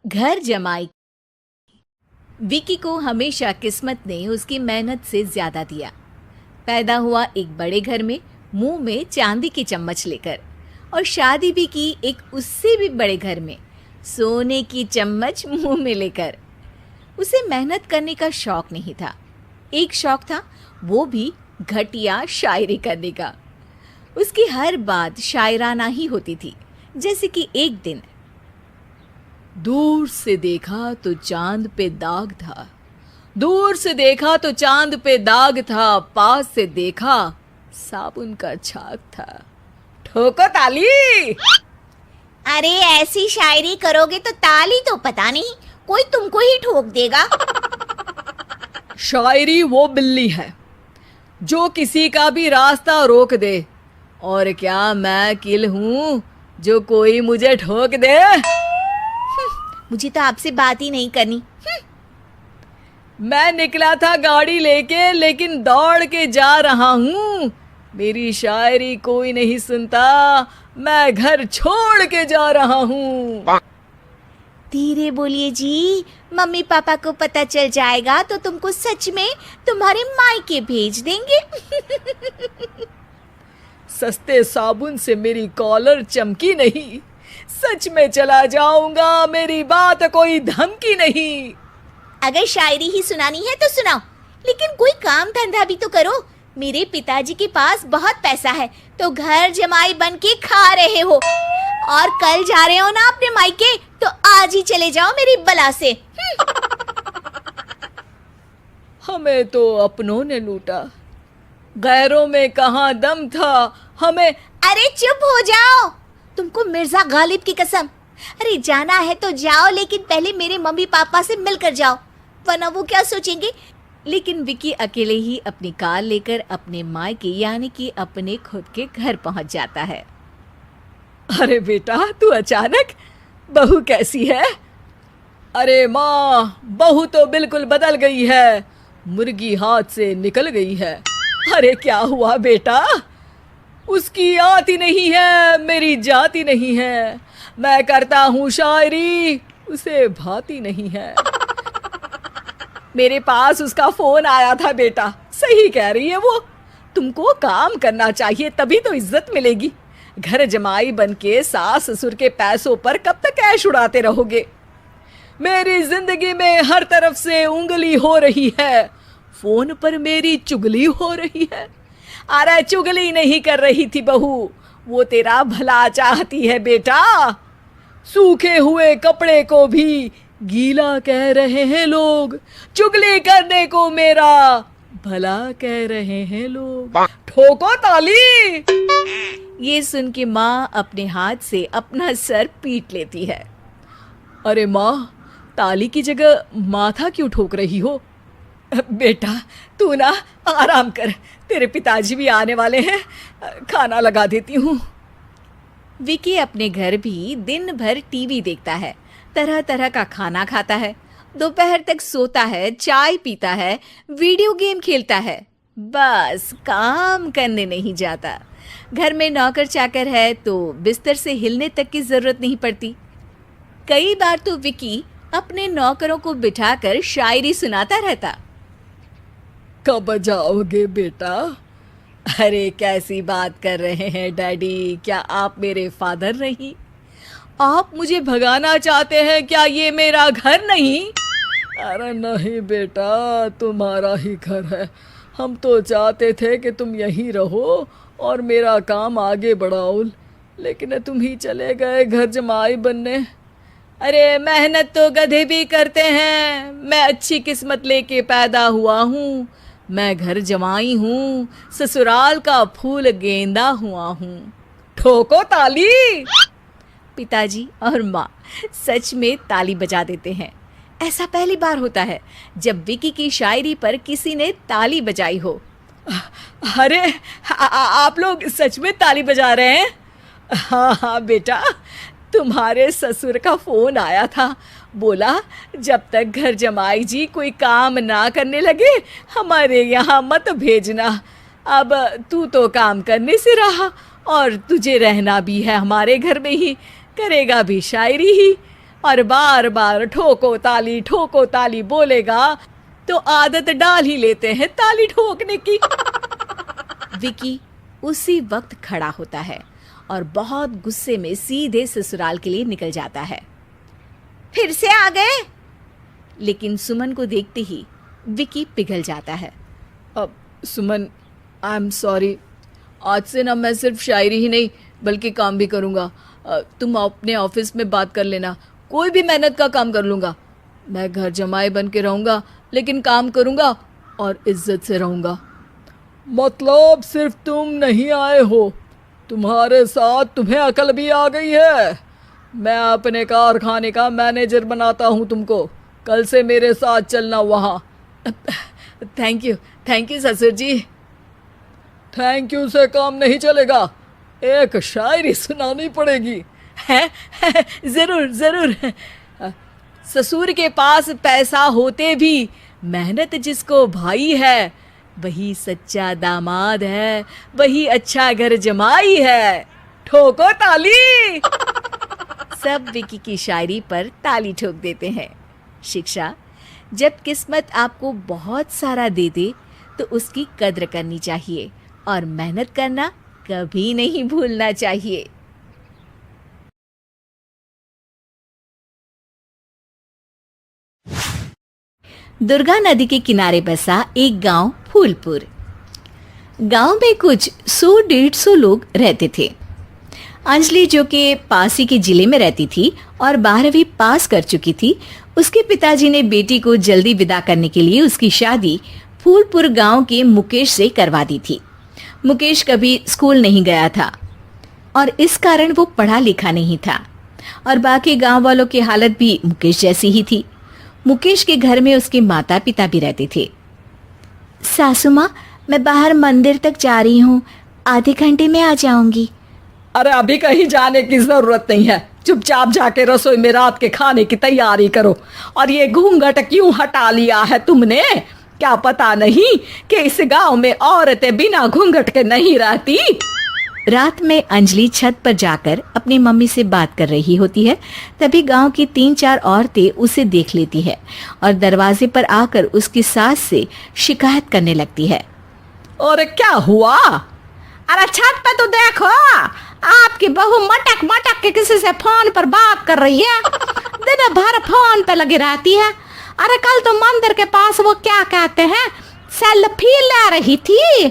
घर जमाई। विकी को हमेशा किस्मत ने उसकी मेहनत से ज्यादा दिया। पैदा हुआ एक बड़े घर में, मुंह में चांदी की चम्मच लेकर, और शादी भी की एक उससे भी बड़े घर में, सोने की चम्मच मुंह में लेकर। उसे मेहनत करने का शौक नहीं था। एक शौक था, वो भी घटिया शायरी करने का। उसकी हर बात शायराना ही होती थी। जैसे कि एक दिन, दूर से देखा तो चांद पे दाग था, दूर से देखा तो चांद पे दाग था, पास से देखा साबुन का छाग था। ठोको ताली। अरे ऐसी शायरी करोगे तो ताली तो पता नहीं, कोई तुमको ही ठोक देगा। शायरी वो बिल्ली है जो किसी का भी रास्ता रोक दे, और क्या मैं किल हूं जो कोई मुझे ठोक दे। मुझे तो आपसे बात ही नहीं करनी। मैं निकला था गाड़ी लेके, लेकिन दौड़ के जा रहा हूँ। मेरी शायरी कोई नहीं सुनता, मैं घर छोड़ के जा रहा हूँ। धीरे बोलिए जी, मम्मी पापा को पता चल जाएगा तो तुमको सच में तुम्हारे मायके भेज देंगे। सस्ते साबुन से मेरी कॉलर चमकी नहीं, सच में चला जाऊंगा, मेरी बात कोई धमकी नहीं। अगर शायरी ही सुनानी है तो सुनाओ, लेकिन कोई काम धंधा भी तो करो। मेरे पिताजी के पास बहुत पैसा है, तो घर जमाई बन के खा रहे हो, और कल जा रहे हो ना अपने मायके, तो आज ही चले जाओ मेरी बला से। हमें तो अपनों ने लूटा, गैरों में कहाँ दम था हमें। अरे चुप हो जाओ, तुमको मिर्जा गालिब की कसम। अरे जाना है तो जाओ, लेकिन पहले मेरे मम्मी पापा से मिलकर जाओ, वरना वो क्या सोचेंगे। लेकिन विकी अकेले ही अपनी कार लेकर अपने मायके यानी कि अपने खुद के घर पहुंच जाता है। अरे बेटा, तू अचानक, बहू कैसी है? अरे माँ, बहू तो बिल्कुल बदल गई है, मुर्गी हाथ से निकल गई है। अरे क्या हुआ बेटा? उसकी आती नहीं है, मेरी जाती नहीं है। मैं करता हूँ शायरी, उसे भाती नहीं है। मेरे पास उसका फोन आया था बेटा, सही कह रही है वो। तुमको काम करना चाहिए, तभी तो इज्जत मिलेगी। घर जमाई बनके सास ससुर के पैसों पर कब तक ऐश उड़ाते रहोगे? मेरी जिंदगी में हर तरफ से उंगली हो रही है, फोन पर मेरी चुगली हो रही है। अरे चुगली नहीं कर रही थी बहू, वो तेरा भला चाहती है बेटा। सूखे हुए कपड़े को भी गीला कह रहे हैं लोग, चुगली करने को मेरा भला कह रहे हैं लोग। ठोको ताली। ये सुन के माँ अपने हाथ से अपना सर पीट लेती है। अरे माँ, ताली की जगह माथा क्यों ठोक रही हो? बेटा तू ना आराम कर, तेरे पिताजी भी आने वाले हैं, खाना लगा देती हूँ। विकी अपने घर भी दिन भर टीवी देखता है, तरह तरह का खाना खाता है, दोपहर तक सोता है, चाय पीता है, वीडियो गेम खेलता है, बस काम करने नहीं जाता। घर में नौकर चाकर है तो बिस्तर से हिलने तक की जरूरत नहीं पड़ती। कई बार तो विकी अपने नौकरों को बिठाकर शायरी सुनाता रहता। कब जाओगे बेटा? अरे कैसी बात कर रहे हैं डैडी, क्या आप मेरे फादर नहीं? आप मुझे भगाना चाहते हैं क्या? ये मेरा घर नहीं। अरे नहीं बेटा, तुम्हारा ही घर है। हम तो चाहते थे कि तुम यहीं रहो और मेरा काम आगे बढ़ाओ, लेकिन तुम ही चले गए घर जमाई बनने। अरे मेहनत तो गधे भी करते हैं, मैं अच्छी किस्मत लेके पैदा हुआ हूँ, मैं घर जमाई हूँ, ससुराल का फूल गेंदा हुआ हूँ। ठोको ताली। पिताजी और माँ सच में ताली बजा देते हैं। ऐसा पहली बार होता है जब विकी की शायरी पर किसी ने ताली बजाई हो। अरे आप लोग सच में ताली बजा रहे हैं? हाँ हाँ बेटा, तुम्हारे ससुर का फोन आया था, बोला जब तक घर जमाई जी कोई काम ना करने लगे हमारे यहाँ मत भेजना। अब तू तो काम करने से रहा और तुझे रहना भी है हमारे घर में ही, करेगा भी शायरी ही। और बार बार ठोको ताली बोलेगा तो आदत डाल ही लेते हैं ताली ठोकने की। विकी उसी वक्त खड़ा होता है और बहुत गुस्से में सीधे ससुराल के लिए निकल जाता है। फिर से आ गए? लेकिन सुमन को देखते ही विकी पिघल जाता है। अब सुमन, आई एम सॉरी, आज से ना मैं सिर्फ शायरी ही नहीं बल्कि काम भी करूँगा। तुम अपने ऑफिस में बात कर लेना, कोई भी मेहनत का काम कर लूँगा। मैं घर जमाई बन के रहूँगा लेकिन काम करूँगा और इज्जत से रहूँगा। मतलब सिर्फ तुम नहीं आए हो, तुम्हारे साथ तुम्हें अकल भी आ गई है। मैं अपने कारखाने का मैनेजर बनाता हूँ तुमको, कल से मेरे साथ चलना वहाँ। थैंक यू ससुर जी। थैंक यू से काम नहीं चलेगा, एक शायरी सुनानी पड़ेगी। है ज़रूर। ससुर के पास पैसा होते भी मेहनत जिसको भाई है, वही सच्चा दामाद है, वही अच्छा घर जमाई है। ठोको ताली। सब विकी की शायरी पर ताली ठोक देते हैं। शिक्षा, जब किस्मत आपको बहुत सारा दे दे तो उसकी कद्र करनी चाहिए और मेहनत करना कभी नहीं भूलना चाहिए। दुर्गा नदी के किनारे बसा एक गांव फूलपुर। गांव में कुछ 100-150 लोग रहते थे। अंजलि, जो कि पास ही के जिले में रहती थी और 12वीं पास कर चुकी थी, उसके पिताजी ने बेटी को जल्दी विदा करने के लिए उसकी शादी फूलपुर गांव के मुकेश से करवा दी थी। मुकेश कभी स्कूल नहीं गया था और इस कारण वो पढ़ा लिखा नहीं था और बाकी गांव वालों की हालत भी मुकेश जैसी ही थी। मुकेश के घर में उसके माता पिता भी रहते थे। सासू माँ, मैं बाहर मंदिर तक जा रही हूँ, आधे घंटे में आ जाऊंगी। अरे अभी कहीं जाने की जरूरत नहीं है, चुपचाप जाके रसोई में रात के खाने की तैयारी करो। और ये घूंघट क्यों हटा लिया है तुमने? क्या पता नहीं कि इस गांव में औरतें बिना घूंघट के नहीं रहती? रात में अंजलि छत पर जाकर अपनी मम्मी से बात कर रही होती है। तभी गांव की 3-4 औरतें उसे देख लेती है और दरवाजे पर आकर उसकी सास से शिकायत करने लगती है। और क्या हुआ? अरे छत पे तो देखो, आपकी बहू मटक मटक के किसी से फोन पर बात कर रही है, दिन भर फोन पे लगी रहती है। अरे कल तो मंदिर के पास वो क्या कहते हैं, सेल्फी ले रही थी।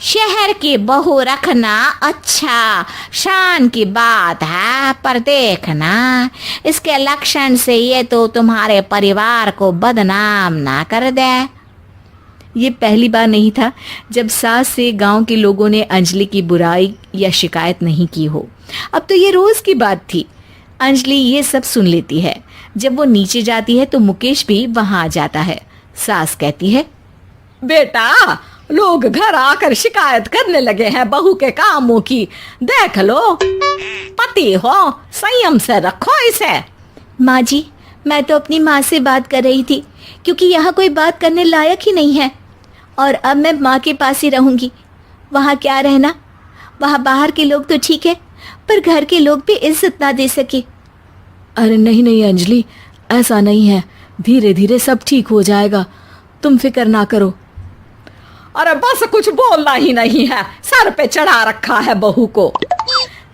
शहर की बहू रखना अच्छा शान की बात है, पर देखना इसके लक्षण से ये तो तुम्हारे परिवार को बदनाम ना कर दे। ये पहली बार नहीं था जब सास से गांव के लोगों ने अंजलि की बुराई या शिकायत नहीं की हो। अब तो ये रोज की बात थी। अंजलि ये सब सुन लेती है। जब वो नीचे जाती है तो मुकेश भी वहां आ जाता है। सास कहती है, बेटा लोग घर आकर शिकायत करने लगे हैं बहू के कामों की, देख लो। पति हो, संयम से रखो इसे। माँ जी, मैं तो अपनी माँ से बात कर रही थी क्योंकि यहाँ कोई बात करने लायक ही नहीं है और अब मैं माँ के पास ही रहूंगी। वहाँ क्या रहना, वहाँ बाहर के लोग तो ठीक है पर घर के लोग भी इज्जत ना दे सके। अरे नहीं अंजलि, ऐसा नहीं है, धीरे धीरे सब ठीक हो जाएगा, तुम फिक्र ना करो। अरे बस कुछ बोलना ही नहीं है, सर पे चढ़ा रखा है बहू को।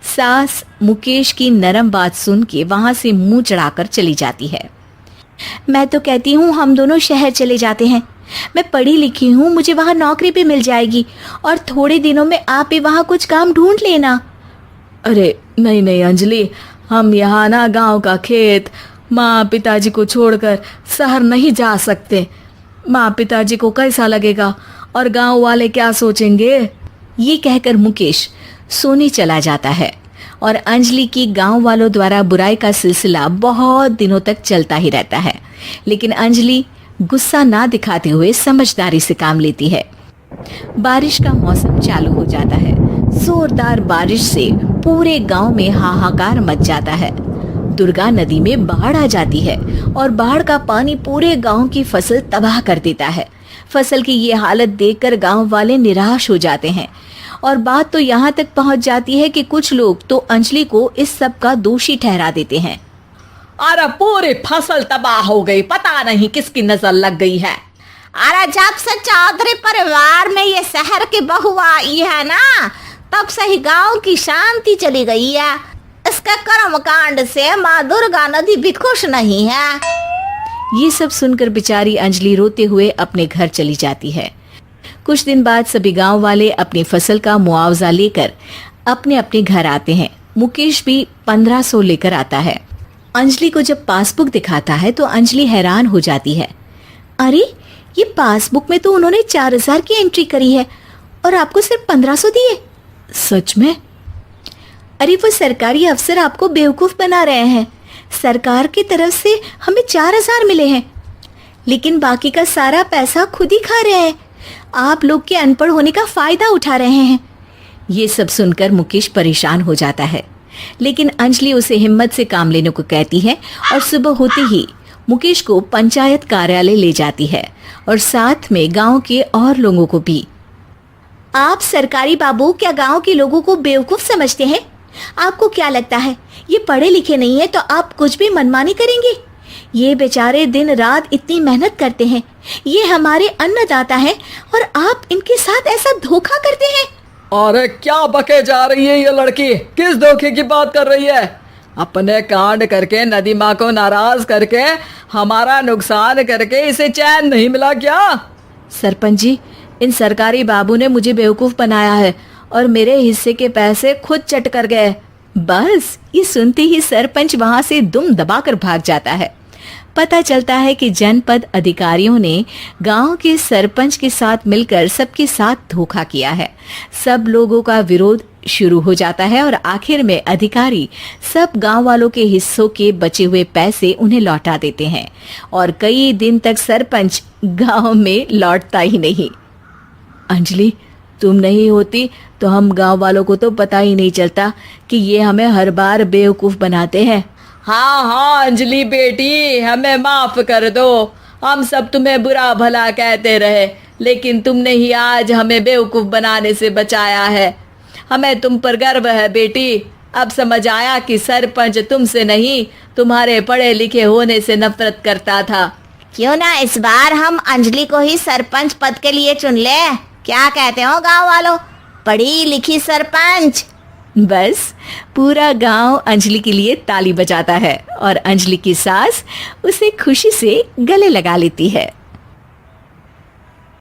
सास मुकेश की नरम बात सुन के वहां से मुंह चढ़ाकर चली जाती है। मैं तो कहती हूँ हम दोनों शहर चले जाते हैं, मैं पढ़ी लिखी हूँ, मुझे वहाँ नौकरी भी मिल जाएगी और थोड़े दिनों में आप भी वहाँ कुछ काम ढूंढ लेना। अरे नहीं अंजलि, हम यहाँ ना गांव का खेत, माँ पिताजी को छोड़कर शहर नहीं जा सकते। माँ पिताजी को कैसा लगेगा और गांव वाले क्या सोचेंगे? ये कहकर मुकेश सोने चला जाता है और अंजलि की गांव वालों द्वारा बुराई का सिलसिला बहुत दिनों तक चलता ही रहता है। लेकिन अंजलि गुस्सा ना दिखाते हुए समझदारी से काम लेती है। बारिश का मौसम चालू हो जाता है। जोरदार बारिश से पूरे गांव में हाहाकार मच जाता है। दुर्गा नदी में बाढ़ आ जाती है और बाढ़ का पानी पूरे गांव की फसल तबाह कर देता है। फसल की ये हालत देखकर गांव वाले निराश हो जाते हैं और बात तो यहाँ तक पहुँच जाती है कि कुछ लोग तो अंजलि को इस सब का दोषी ठहरा देते हैं। अरे पूरी फसल तबाह हो गई, पता नहीं किसकी नजर लग गई है। अरे जब से चौधरी परिवार में ये शहर की बहू आई है ना, तब से ही गांव की शांति चली गई है। इसके कर्म कांड से माँ दुर्गा नदी भी खुश नहीं है। ये सब सुनकर बेचारी अंजलि रोते हुए अपने घर चली जाती है। कुछ दिन बाद सभी गांव वाले अपनी फसल का मुआवजा लेकर अपने अपने घर आते हैं। मुकेश भी 1500 लेकर आता है। अंजलि को जब पासबुक दिखाता है तो अंजलि हैरान हो जाती है। अरे ये पासबुक में तो उन्होंने 4000 की एंट्री करी है और आपको सिर्फ 1500 दिए। सच में? अरे वो सरकारी अफसर आपको बेवकूफ बना रहे हैं। सरकार की तरफ से हमें 4000 मिले हैं, लेकिन बाकी का सारा पैसा खुद ही खा रहे हैं। आप लोग के अनपढ़ होने का फायदा उठा रहे हैं। ये सब सुनकर मुकेश परेशान हो जाता है, लेकिन अंजलि उसे हिम्मत से काम लेने को कहती है और सुबह होते ही मुकेश को पंचायत कार्यालय ले जाती है और साथ में गांव के और लोगों को भी। आप सरकारी बाबू क्या गांव के लोगों को बेवकूफ समझते हैं? आपको क्या लगता है ये पढ़े लिखे नहीं है तो आप कुछ भी मनमानी करेंगे? ये बेचारे दिन रात इतनी मेहनत करते हैं, ये हमारे अन्नदाता हैं और आप इनके साथ ऐसा धोखा करते हैं। अरे क्या बके जा रही है ये लड़की, किस धोखे की बात कर रही है? अपने कांड करके नदी माँ को नाराज करके हमारा नुकसान करके इसे चैन नहीं मिला क्या? सरपंच जी, इन सरकारी बाबू ने मुझे बेवकूफ बनाया है और मेरे हिस्से के पैसे खुद चट कर गए। बस ये सुनते ही सरपंच वहां से दुम दबाकर भाग जाता है। पता चलता है कि जनपद अधिकारियों ने गांव के सरपंच के साथ मिलकर सबके साथ धोखा किया है। सब लोगों का विरोध शुरू हो जाता है और आखिर में अधिकारी सब गांव वालों के हिस्सों के बचे हुए पैसे उन्हें लौटा देते हैं और कई दिन तक सरपंच गांव में लौटता ही नहीं। अंजलि, तुम नहीं होती तो हम गांव वालों को तो पता ही नहीं चलता कि ये हमें हर बार बेवकूफ बनाते हैं। हाँ अंजलि बेटी, हमें माफ कर दो। हम सब तुम्हें बुरा भला कहते रहे, लेकिन तुमने ही आज हमें बेवकूफ बनाने से बचाया है। हमें तुम पर गर्व है बेटी। अब समझ आया कि सरपंच तुमसे नहीं, तुम्हारे पढ़े लिखे होने से नफरत करता था। क्यों ना इस बार हम अंजलि को ही सरपंच पद के लिए चुन ले? क्या कहते हो गांव वालों? पढ़ी लिखी सरपंच। बस पूरा गांव अंजलि के लिए ताली बजाता है और अंजलि की सास उसे खुशी से गले लगा लेती है।